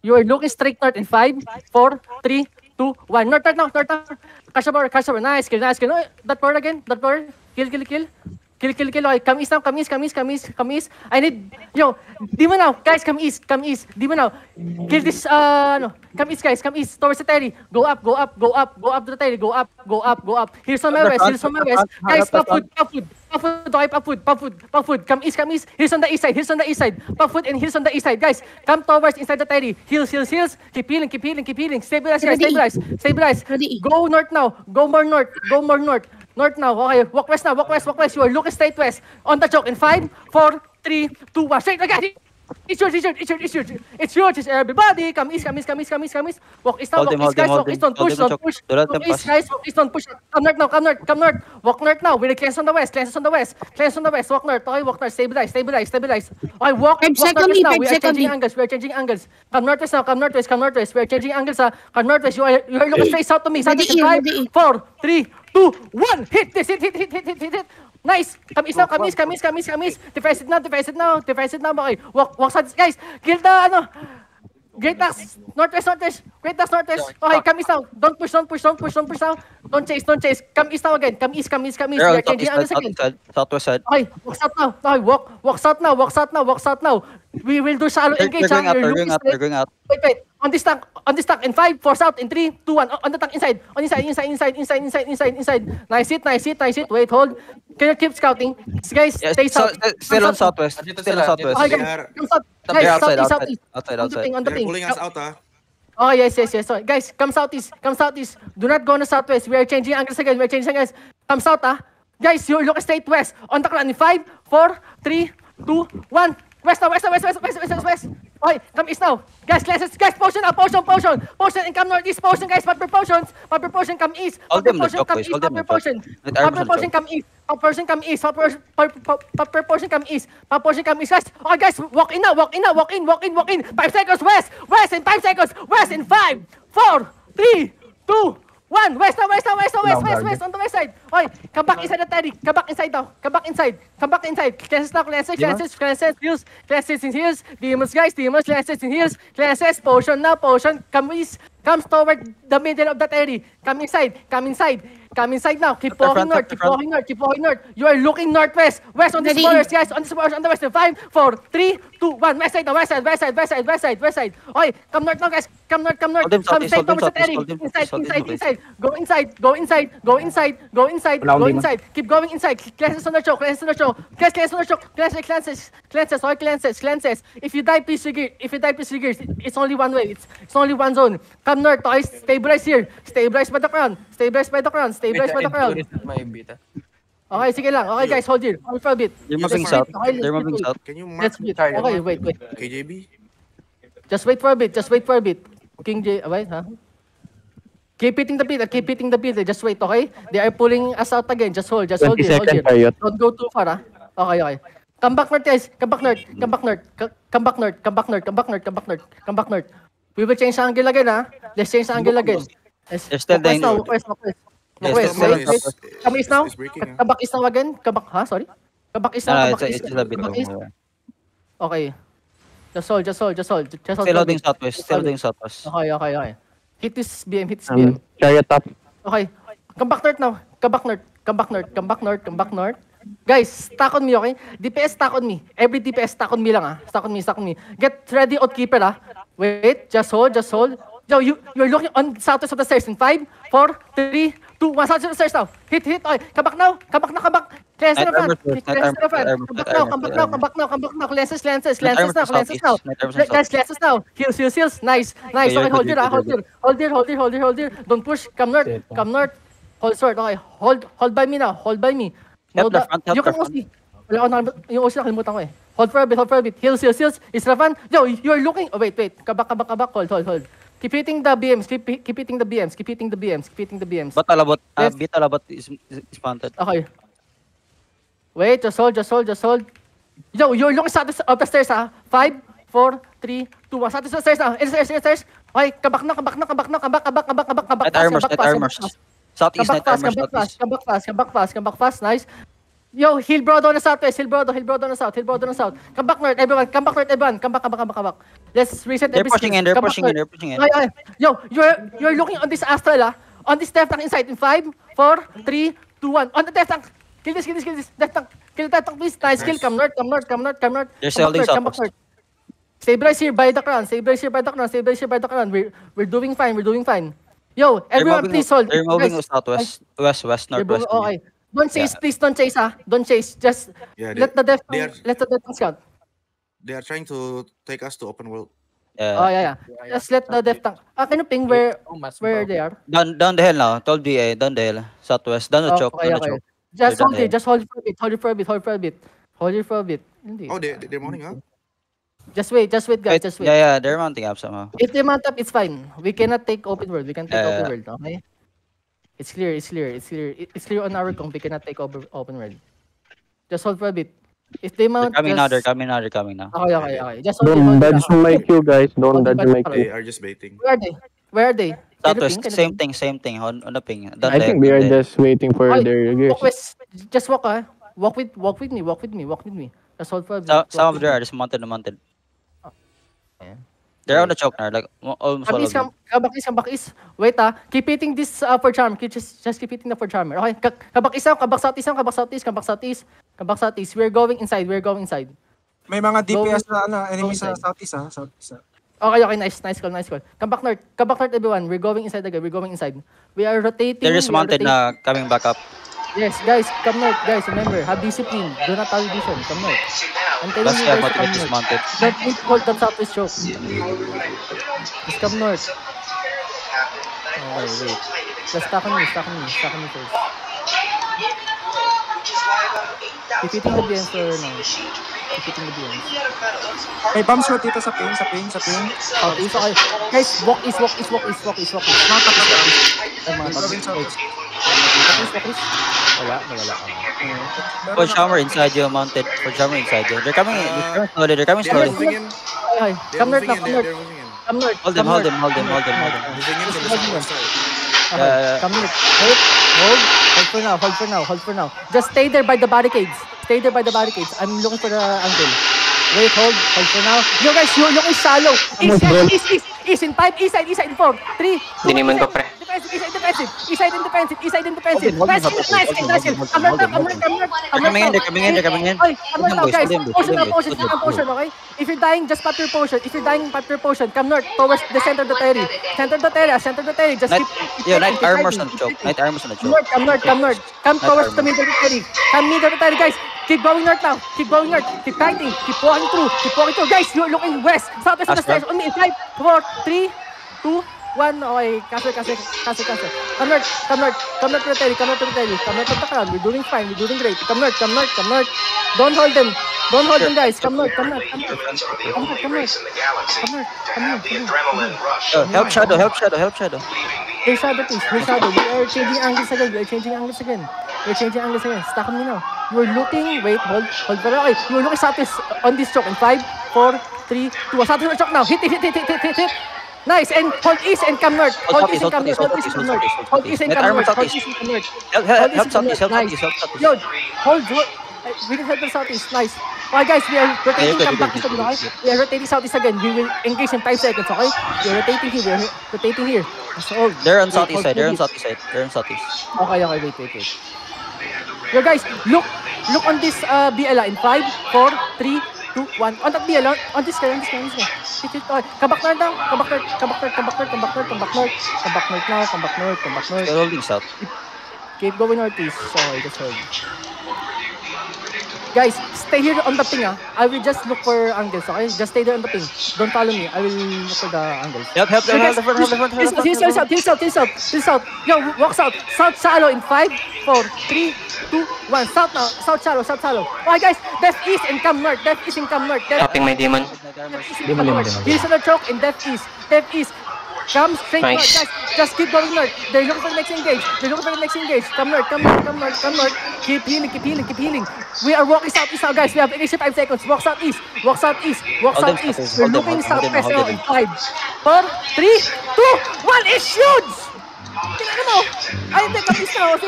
You are looking straight north in 5, 4, 3, 2, 1. North now. Cash over. Nice kill. No, that power again. Kill. Okay, come east now. Come east. I need, Demon now. Guys, come east. Demon now. Kill this, no. Come east, guys. Come east. Towards the Terry. Go up to the Terry. Go up. Here's on my west. Guys, pop food. Okay, pop food. Come east. Here's on the east side. Pop food and here's on the east side. Guys, come towards inside the Terry. Heals. Keep healing. Stabilize, guys. Stabilize. Go north now. Go more north. North now. Okay, walk west. You are looking straight west. On the choke in 5, 4, 3, 2, 1. Straight again. It's yours. It's everybody. Come east. Walk east now. Walk east. Don't push. Walk east, guys. Walk east. Don't push. Come north. Walk north now. With the cleanse on the west. Walk north. Okay, walk north. Stabilize. Okay, walk north now. We are changing angles. Come northwest now. We are changing angles. Come northwest. You are looking straight south to me. South in 5, 4, 3, 2, 1. Hit this. Hit. Nice. Come east now. Defense it now. Okay. Walk south, guys. Kill the, Great Axe. Northwest. Okay, come east now. Don't push now. Don't chase. Come east now again. Come east. We are changing angles again. Southwest side. Okay, walk south now. Okay, walk south now. We will do shallow engage. They're going out. Wait. On this tank in 5, 4 south in 3, 2, 1. On the tank inside. Nice hit. Wait, hold. Can you keep scouting? Guys, stay south. Still on southwest. Okay, guys, come south. Guys, southeast. Outside. On the They're ping. pulling us out, ah. Oh, yes. Sorry. Guys, come southeast. Do not go on the southwest. We are changing angles again. Come south, Guys, you look straight west. On the clan in 5, 4, 3, 2, 1. West. Okay, come east now. Guys, potion now. Potion and come northeast. Potion, guys. Pop your potions. Come east. Pop your potion, come east. Pop your potion, come east. Pop portion come east. Guys, okay, guys, walk in. 5 seconds, west in 5 seconds. West in 5, 4, 3, 2, 1. West on the west side. Okay, come back inside the Teddy. Come back inside. Classes in heels. Demons, guys. Classes in heels. Potion now. Come east. Comes toward the middle of the Teddy. Come inside now. Keep walking north. You are looking northwest. West on these borders, guys. On the west. 5, 4, 3, 2, 1. West side. Okay, come north now, guys. Come north. Come straight towards the Teddy. Inside. Go inside. Keep going inside. Cleanses on the choke. Cleanses. If you die, please figure. It's only one way. It's only one zone. Come north, guys. Stabilize here. Stabilize by the crown. Okay, sige lang. Okay, guys, hold here. Hold for a bit. They're moving south. Can you mark Okay, wait. KJB? Just wait for a bit. King J, wait, huh? Keep hitting the beat. Just wait, okay? They are pulling us out again. Just hold here. Don't go too far, Okay. Come back north, guys. Come back north. We will change the angle again, Let's change the angle again. They're still dying. West. Come east now. Come back east now again. Sorry. Come back east now. It's a bit Okay. Just hold. Still loading southwest. Okay. Hit this BM. Chariot top. Okay. Come back north. Guys, stack on me, okay? DPS stack on me. Every DPS stack on me lang, Stack on me. Get ready, Outkeeper, Wait, just hold. Yo, you're looking on southwest of the stairs in 5, 4, 3, 2, 1. Southwest of the stairs now. Hit. Okay, come back now. Cleanse the front. Come back now. Cleanses now. Guys, cleanses now. Heals. Nice. Okay, hold here. Don't push. Come north. Hold sword. Okay, hold by me now. Help the front. You can OC. Yung OC nakalimutan ko Hold for a bit. Heals. Is Ravan? Yo, you are looking. Oh, wait. Come back. Hold. Keep hitting the BMs. Keep hitting the BMs. But Alabot is planted. Okay. Wait, just hold. Yo, you're looking south of the stairs, 5, 4, 3, 2, 1. South of the stairs now. In the stairs. Okay, come back. Net armors. Southeast, net armors. Come back fast. Nice. Yo, heal bro down the southwest. Come back north, everyone. Come back. Let's reset They're every pushing in, skills. they're Come back pushing in, north. they're pushing in. Ay. Yo, you're looking on this astral, on this death tank inside in 5, 4, 3, 2, 1. On the death tank. Kill this. Death tank. Kill the death tank, please. Nice kill. Come north. They're holding Come back southwest. north. Stabilize here by the crown. We're doing fine. Yo, everyone please hold. They're moving Guys, southwest, west, you're northwest. okay. Don't chase, Yeah. please don't chase, Don't chase. Just Yeah, let the death they are tank scout. they are trying to take us to open world. Oh, yeah. Just let the death tank. Can you ping where they are? Down the hill now. Told DA, down the hill. Southwest. Down the choke. Okay. Just They're hold down it. Just hold it for a bit. Hindi. Oh, they're mounting up. Just wait, guys. Just wait. Yeah, they're mounting up somehow. If they mount up, it's fine. We cannot take open world. Open world, okay? It's clear. It's clear on our comp. We cannot take over open world. Just hold for a bit. If they They're mount, coming now, just... they're coming now. Okay. Just hold Don't it. dodge my queue, guys. Don't dodge my They queue. are just baiting. Where are they? Southwest, Can you same ping? thing. On the ping. Down I the think hill, they are down the hill. just waiting for Ay, their Walk gears. west. Just walk, Walk with me. Just hold for a bit. Some of them are just mounted. Ayan. They're on the choke now, like almost all of them. Come back east. Wait, keep hitting this for charm. Just keep hitting the for charmer. Okay, come back east, come back southeast. We're going inside. May mga DPS Go- na enemy sa inside. southeast ha. Southeast. Okay, nice call. Come back north everyone. We're going inside again. We are rotating. They're just we are mounted rotating. na coming back up. Yes, guys, come north. Guys, remember, have discipline. Do not have vision. Come north. I'm telling Last you guy guys to come mounted is north. mounted. Don't need to hold that southwest choke. Just come north. Okay, wait. Just stack on me first. Defeating the BNs for now. Defeating the BNs. May bomb shot dito sa ping. Southeast, okay. Guys, walk east. Walk east. Wala. For Shammer inside you, mounted. For Shammer inside you. They're coming slowly. They are slowly. moving in. Okay, They are come north moving now, in. They're moving in. Come north. Hold them. Moving in from the southwest side. Okay, come north. Hold for now. Just stay there by the barricades. I'm looking for the angle. Wait, hold for now. Yo guys, you're looking shallow. East in 5, east side in 4, 3, 2, Hindi naman ko, pre. defensive. East side in defensive. Hold Nice them. kill. Come north. They're coming in. Oy, come north now, guys. Hold them, Potion, okay? If you're dying, just pop your potion. Come north, towards the center of the terry. Just Night keep armor's fighting, on the choke. keep Night armor's on the choke. Come north. Come towards the middle of the terry. Come middle of the terry, guys. Keep going north now. Keep fighting. Keep walking through. Guys, you're looking west. Southwest of the stairs. On me. 5, 4, 3, 2, 1. Okay, cancel. Come north to the terry. Come north to the crowd. We're doing fine. We're doing great. Come north. Don't hold them. Guys. Come north. Help Shadow. Here's Shadow, please. We are changing angles again. Stack me now. You're looking. Wait, hold. Okay. You're looking southeast on this choke. In 5, 4, 3, 2, 1. Southeast choke now. Hit. Nice. And hold east and come north. Hold east and come north. Help Southeast. Yo, hold. We can help the southeast. Nice. Okay, guys, we are rotating. Come back to okay? We are rotating southeast again. We will engage in 5 seconds, okay? We are rotating here. So, They're on wait, southeast hold side. Okay, wait. Yo, guys, look on this BLA in 5, 4, 3, 2, 1. On that BLA, on this guy. Hit. Okay. Come back north. They're holding south. Keep going northeast. Sorry, just hold. Guys, stay here on the ping, I will just look for angles, okay? Just stay there on the ping. Don't follow me. I will look for the angles. Help the front. He's south. Yo, walk south. South shallow in 5, 4, 3, 2, 1. South now. South shallow. Okay, guys. Left east and come north. Tapping my demon. Here's on the choke in left east. Come straight Nice. north, guys. Just keep going north. They're looking for the next engage. Come north. Keep healing. We are walking southeast now, guys. We have 85 seconds. Walk southeast. We're looking southwest now in 5, 4, 3, 2, 1. It's huge! Tingnan mo! Ay, hindi. Kapis na ako.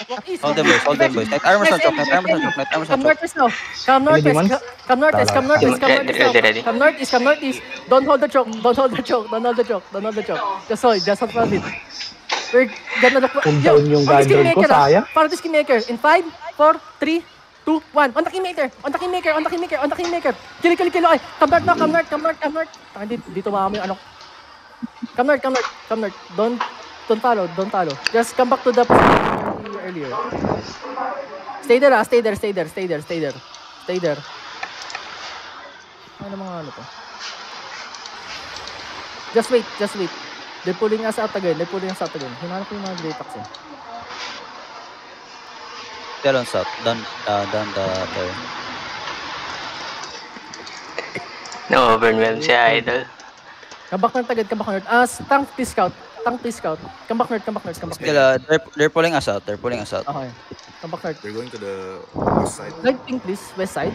Walk east. Hold them, boys. Hold them, boys. Net armors on choke. Net armors on choke. Net armors on Come choke. northeast now. Come northeast. Come northeast. Come northeast. Come northeast now. Ready. Come northeast. Come northeast. Don't hold the choke. Don't hold the choke. Don't hold the choke. Don't hold the choke. Just hold. Just hold for a bit. We're gonna look. Yo, yung on the guide Kingmaker, ko, sayang. para this Kingmaker. In 5, 4, 3, 2, 1. On the Kingmaker. On the Kingmaker. On the Kingmaker. On the Kingmaker. Kill. Okay. Come north now. Come north. Dito mami ano. Come north. Don't follow. Just come back to the position earlier. Stay there. Ano mga ano to? Just wait. They're pulling us out again. Hinanap ko yung mga grey packs eh. They're on south. Down the turn. Na-overwhelm si Idol. Come back north. Tank please scout. Come back north. Still, they're pulling us out. Okay. Come back north. They're going to the west side. Light pink please. West side.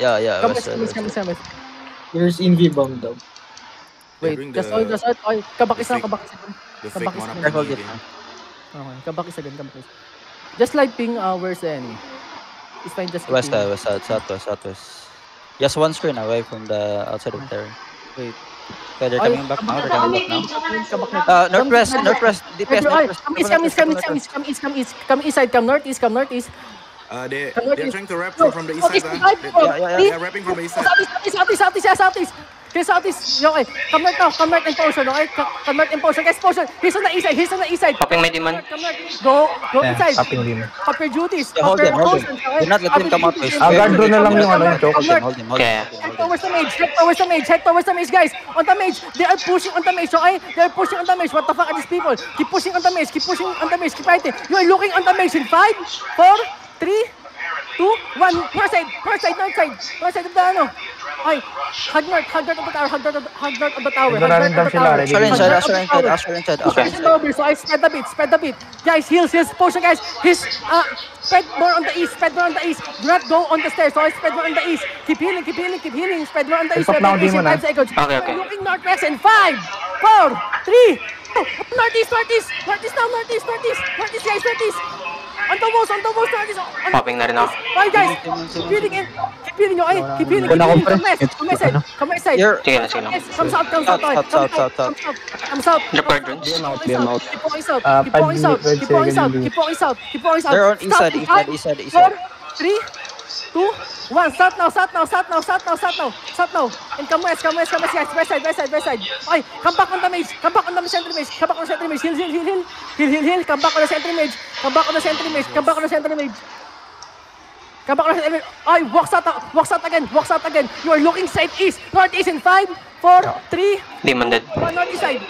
Yeah. Come West side, west side. west. There's Invi bomb daw. They're Wait, doing just hold. Ay, kabak isa. the fake Kabak mana is- Careful, again. get. Okay, kabak isa. Just light ping, where's the enemy? It's fine, just West keep side, southwest. Just one screen away from the outside of the turret. Wait. Okay, they're coming back now. Kabak na. Northwest. DPS, northwest. Come east side, come northeast. They're Come northeast. trying to wrap No, from the east northeast, side. right, bro. They're wrapping from the east side. Southeast. Okay, southeast. Okay, come north now. Come north in potion, okay? Come north in potion. Guys, potion. He's on the east side. Popping may demon. Come north. Go inside. Tapping din. Pop your duties. Yeah, hold them. Potions, okay? Do not let them come out, boys. Guard doon na lang yung ano, yung choke. Hold them. Okay. Head towards the mage, guys. On the mage. They are pushing on the mage, okay? They are pushing on the mage. What the fuck are these people? Keep pushing on the mage. Keep fighting. You are looking on the mage in 5, 4, 3, 2, 1. North side of the ano. Ay, hug north of the tower. Nagdalanin daw sila. Usher inside. So I spread the bit. Guys, heals, potion, guys. Spread more on the east. Do not go on the stairs. So I spread more on the east. Keep healing. Spread more on the east. Stop now, demon, 5 seconds. Okay. We're looking northwest in 5, 4, 3, 2. Northeast, guys. On the walls, northeast. Popping na rin ako. Bye, guys. Keep healing. Keep healing. Wala akong Come west side. You're- Sige lang. Come south. Come south. The quadrants. Keep walking south. Keep 5 walking south. minutes, Keep walking south. second Keep walking south. Keep walking south. They're on Stop. east side. 4, 3, 2, 1. Start now. And come west, guys. West side. Okay, come back on the mage. Center mage. Heal. Come back on the center mage. Ay, walks out again. You are looking northeast in 5, 4, 3, Demon dead. 1. Northeast side.